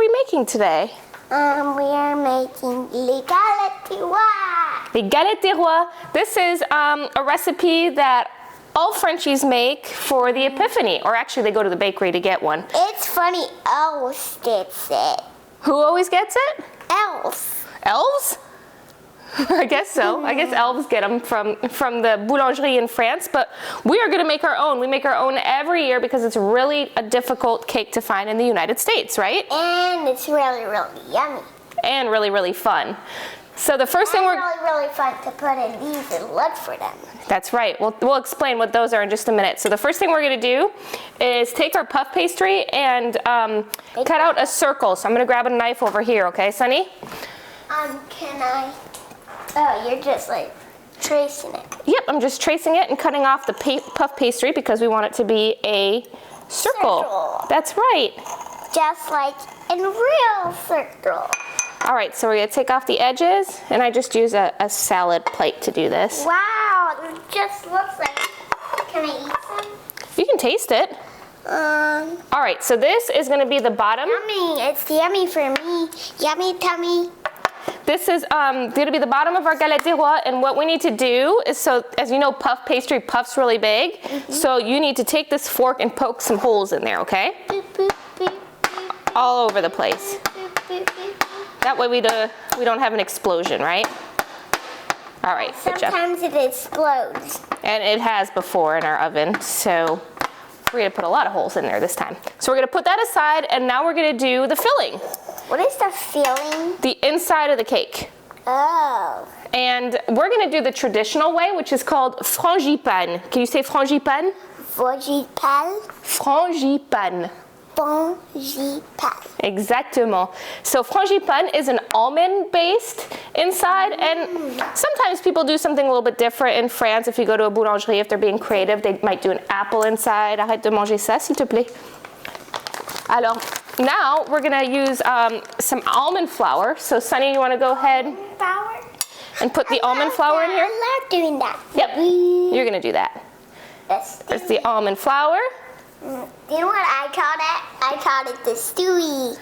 we making today? We are making les galettes des rois. Les galettes des rois. This is a recipe that all Frenchies make for the Epiphany, or actually they go to the bakery to get one. It's funny, elves gets it. Who always gets it? Elves. Elves? I guess so. I guess elves get them from the boulangerie in France, but we are going to make our own. We make our own every year because it's really a difficult cake to find in the United States, right? And it's really, really yummy. And really, really fun. So the first thing we're... really fun to put in these and look for them. That's right. We'll explain what those are in just a minute. So the first thing we're going to do is take our puff pastry and cut out a circle. So I'm going to grab a knife over here, okay, Sunny? Can I... Oh, you're just like tracing it. Yep, I'm just tracing it and cutting off the puff pastry because we want it to be a circle. That's right. Just like in real circle. All right, so we're gonna take off the edges, and I just use a salad plate to do this. Wow, it just looks like... Can I eat some? You can taste it. All right, so this is gonna be the bottom. Yummy, it's yummy for me. Yummy tummy. This is going to be the bottom of our galette des rois, and what we need to do is, so as you know, puff pastry puffs really big, so you need to take this fork and poke some holes in there, okay? Boop, boop, boop, boop, all over the place. boop, boop, boop. That way we don't have an explosion, right? All right, good job. Sometimes it explodes. And it has before in our oven, so we're gonna put a lot of holes in there this time. So we're gonna put that aside, and now we're gonna do the filling. What is the filling? The inside of the cake. Oh. And we're gonna do the traditional way, which is called frangipane. Can you say frangipane? Frangipane. Frangipane. Frangipane. Exactement. So frangipane is an almond-based inside, and sometimes people do something a little bit different in France. If you go to a boulangerie, if they're being creative, they might do an apple inside. Arrête de manger ça, s'il te plaît. Alors, now we're gonna use some almond flour. So Sunny, you wanna go ahead Flour? and put the almond flour in here? I love doing that. Yep, you're gonna do that. There's the almond flour. You know what I called it? I called it the stewie.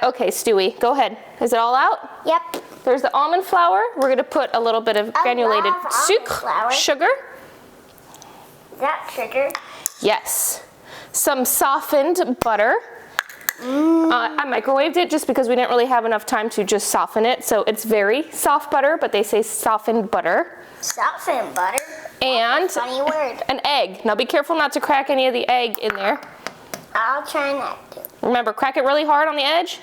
Okay, Stewie, go ahead. Is it all out? Yep. There's the almond flour. We're gonna put a little bit of granulated love almond flour. sugar. Is that sugar? Yes. Some softened butter. I microwaved it just because we didn't really have enough time to just soften it. So it's very soft butter, but they say softened butter. Softened butter? And Funny word. an egg. Now be careful not to crack any of the egg in there. I'll try not to. Remember, crack it really hard on the edge,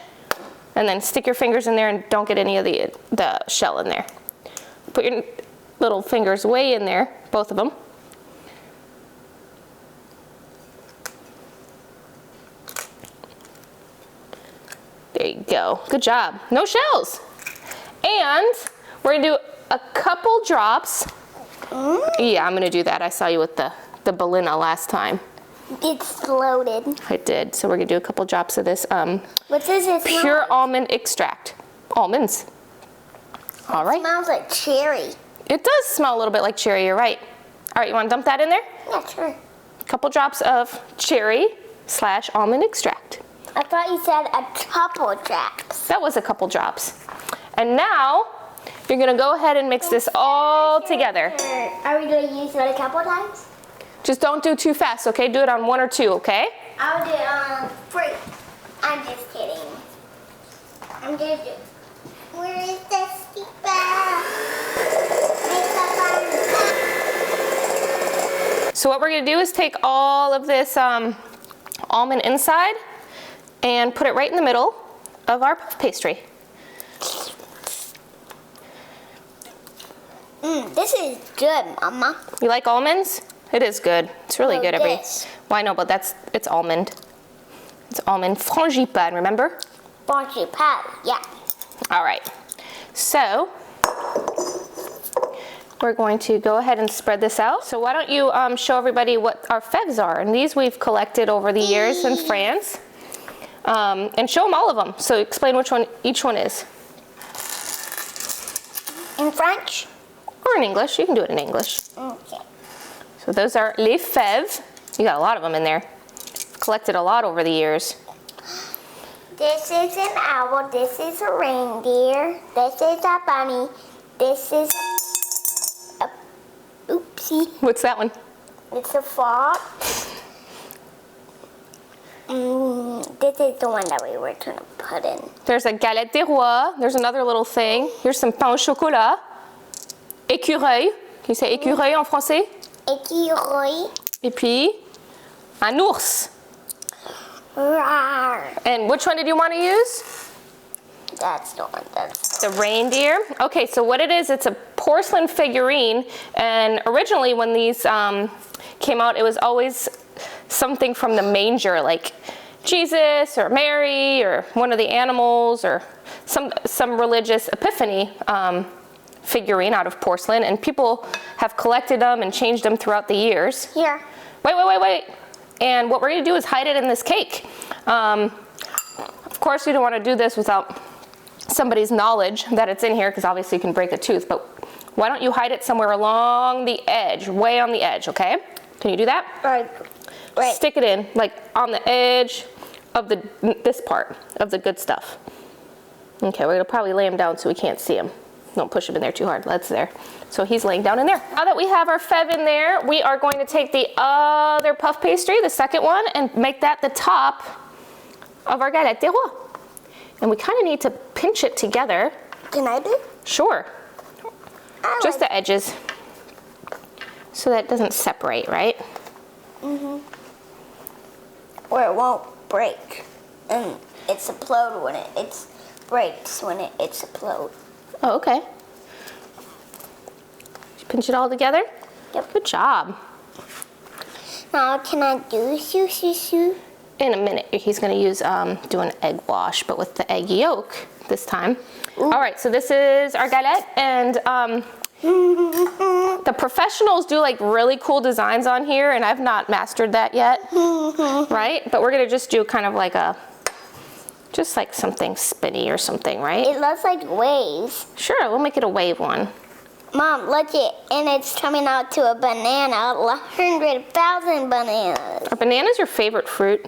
and then stick your fingers in there and don't get any of the shell in there. Put your little fingers way in there, both of them. There you go. Good job. No shells. And we're gonna do a couple drops. Yeah, I'm gonna do that. I saw you with the balina last time. It's loaded. I did. So we're gonna do a couple drops of this What does it smell pure like? almond extract. Almonds. All right. It smells like cherry. It does smell a little bit like cherry, you're right. All right, you wanna dump that in there? Yeah, sure. A couple drops of cherry/almond extract. I thought you said a couple drops. That was a couple drops. And now, you're gonna go ahead and mix this all together. Are we going to use it a couple times? Just don't do too fast, okay? Do it on 1 or 2, okay? I'll do it on 3. I'm just kidding. I'm going to do it. Where is the steeper? So what we're gonna do is take all of this almond inside and put it right in the middle of our puff pastry. This is good, Mama. You like almonds? It is good. It's really good. This. Well, I know, but it's almond. It's almond frangipane, remember? Frangipane, yeah. All right. So we're going to go ahead and spread this out. So why don't you show everybody what our feves are? And these we've collected over the years in France. And show them all of them. So explain which one each one is. In French? Or in English. You can do it in English. Okay. So those are les fèves. You got a lot of them in there. Collected a lot over the years. This is an owl. This is a reindeer. This is a bunny. This is a oopsie. What's that one? It's a fox. This is the one that we were trying to put in. There's a galette des rois. There's another little thing. Here's some pain au chocolat. Écureuil. Can you say écureuil en français? Écureuil. Et puis, un ours. Rawr. And which one did you want to use? That's the one. That's The reindeer. Okay, so what it is, it's a porcelain figurine. And originally when these came out, it was always something from the manger, like Jesus or Mary or one of the animals or some religious Epiphany figurine out of porcelain. And people have collected them and changed them throughout the years. here. Wait. And what we're gonna do is hide it in this cake. Of course, we don't wanna do this without somebody's knowledge that it's in here, because obviously you can break a tooth, but why don't you hide it somewhere along the edge, way on the edge, okay? Can you do that? Right. Stick it in, like on the edge of this part of the good stuff. Okay, we're gonna probably lay him down so we can't see him. Don't push him in there too hard, that's there. So he's laying down in there. Now that we have our feve in there, we are going to take the other puff pastry, the second one, and make that the top of our galette des rois. And we kind of need to pinch it together. Can I do? Sure. Just the edges. So that it doesn't separate, right? Or it won't break. And it's explode when it breaks when it explode. Oh, okay. Did you pinch it all together? Yep. Good job. Now can I do shoo? In a minute, he's gonna use do an egg wash, but with the egg yolk this time. Ooh. All right, so this is our galette, and the professionals do like really cool designs on here, and I've not mastered that yet, right? But we're gonna just do kind of like just like something spinny or something, right? It looks like waves. Sure, we'll make it a wave one. Mom, look it, and it's coming out to a banana, 100,000 bananas. Are bananas your favorite fruit?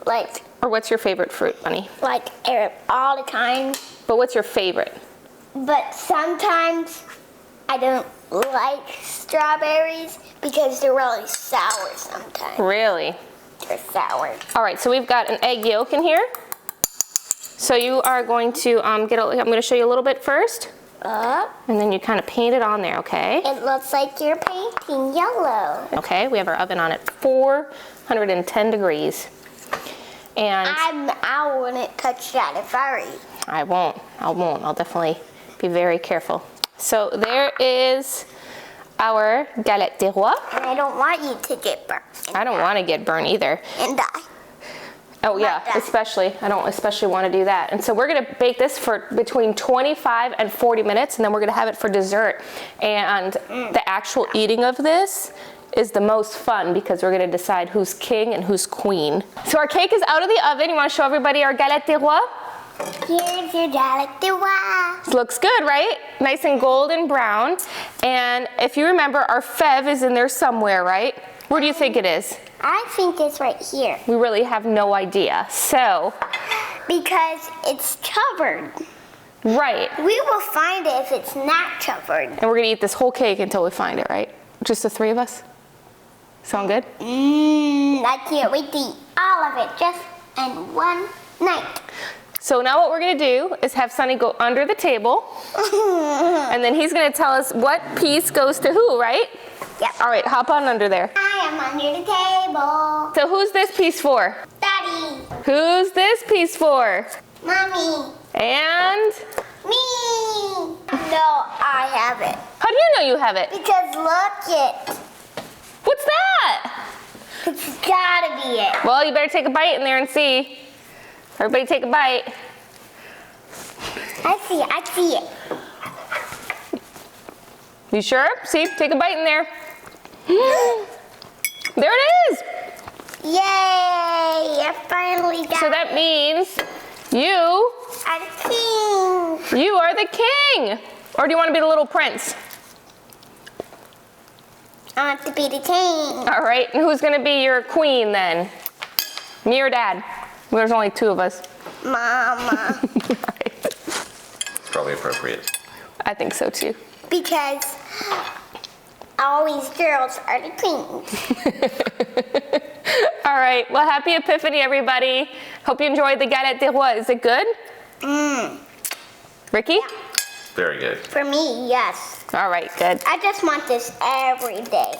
Like Or what's your favorite fruit, Bunny? all the time. But what's your favorite? But sometimes I don't like strawberries because they're really sour sometimes. Really? They're sour. All right, so we've got an egg yolk in here. So you are going to I'm going to show you a little bit first, and then you kind of paint it on there, okay? It looks like you're painting yellow. Okay, we have our oven on at 410 degrees. And I wouldn't touch that if I were you. I won't. I'll definitely be very careful. So there is our galette des rois. And I don't want you to get burnt. I don't want to get burnt either. And die. Oh yeah, Like that. especially. I don't especially want to do that. And so we're going to bake this for between 25 and 40 minutes, and then we're going to have it for dessert. And the actual eating of this is the most fun because we're going to decide who's king and who's queen. So our cake is out of the oven. You want to show everybody our galette des rois? Here's your galette des rois. Looks good, right? Nice and golden brown. And if you remember, our feve is in there somewhere, right? Where do you think it is? I think it's right here. We really have no idea. So, Because it's covered. right. We will find it if it's not covered. And we're gonna eat this whole cake until we find it, right? Just the three of us? Sound good? I can't wait to eat all of it just in one night. So now what we're gonna do is have Sonny go under the table, and then he's gonna tell us what piece goes to who, right? Yep. All right, hop on under there. I am under the table. So who's this piece for? Daddy. Who's this piece for? Mommy. And Me. No, I have it. how do you know you have it? Because look it. What's that? It's gotta be it. Well, you better take a bite in there and see. Everybody take a bite. I see it. You sure? See, take a bite in there. There it is. Yay! I finally got So that means you a king. are the king. Or do you want to be the little prince? I want to be the king. All right, and who's going to be your queen then? Me or Dad? There's only 2 of us. Mama. It's probably appropriate. I think so too. Because all these girls are the queens. All right, well, happy Epiphany, everybody. Hope you enjoyed the Galette des Rois. Is it good? Ricky? Very good. For me, yes. All right, good. I just want this every day.